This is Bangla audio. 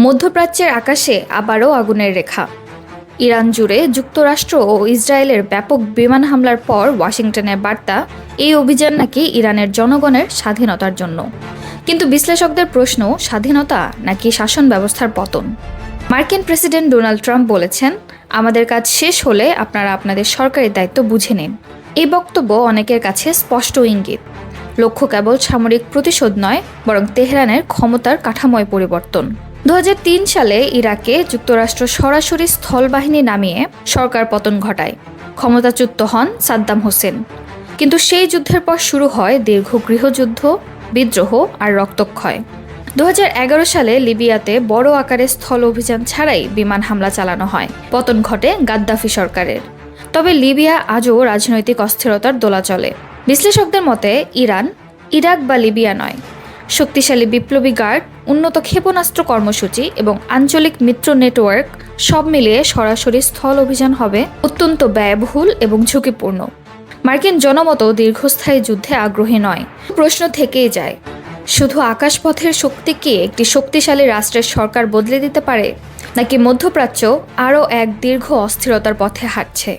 মধ্যপ্রাচ্যের আকাশে আবারও আগুনের রেখা। ইরান জুড়ে যুক্তরাষ্ট্র ও ইসরায়েলের ব্যাপক বিমান হামলার পর ওয়াশিংটনের বার্তা, এই অভিযান নাকি ইরানের জনগণের স্বাধীনতার জন্য। কিন্তু বিশ্লেষকদের প্রশ্ন, স্বাধীনতা নাকি শাসন ব্যবস্থার পতন? মার্কিন প্রেসিডেন্ট ডোনাল্ড ট্রাম্প বলেছেন, আমাদের কাজ শেষ হলে আপনারা আপনাদের সরকারি দায়িত্ব বুঝে নিন। এই বক্তব্য অনেকের কাছে স্পষ্ট ইঙ্গিত, লক্ষ্য কেবল সামরিক প্রতিশোধ নয়, বরং তেহরানের ক্ষমতার কাঠামোয় পরিবর্তন। 2003 সালে ইরাকে যুক্তরাষ্ট্র সরাসরি স্থলবাহিনী নামিয়ে সরকার পতন ঘটায়। ক্ষমতাচ্যুত হন সাদ্দাম হোসেন। কিন্তু সেই যুদ্ধের পর শুরু হয় দীর্ঘ গৃহযুদ্ধ, বিদ্রোহ আর রক্তক্ষয়। 2011 সালে লিবিয়াতে বড় আকারে স্থল অভিযান ছাড়াই বিমান হামলা চালানো হয়। পতন ঘটে গাদ্দাফি সরকারের। তবে লিবিয়া আজও রাজনৈতিক অস্থিরতার দোলাচলে। বিশ্লেষকদের মতে ইরান ইরাক বা লিবিয়া নয়, শক্তিশালী বিপ্লবী গার্ড, উন্নত ক্ষেপণাস্ত্র কর্মসূচি এবং আঞ্চলিক মিত্র নেটওয়ার্ক সব মিলিয়ে সরাসরি স্থল অভিযান হবে অত্যন্ত ব্যয়বহুল এবং ঝুঁকিপূর্ণ। মার্কিন জনমতও দীর্ঘস্থায়ী যুদ্ধে আগ্রহী নয়। প্রশ্ন থেকেই যায়, শুধু আকাশপথের শক্তি কি একটি শক্তিশালী রাষ্ট্রের সরকার বদলে দিতে পারে, নাকি মধ্যপ্রাচ্য আরও এক দীর্ঘ অস্থিরতার পথে হাঁটছে?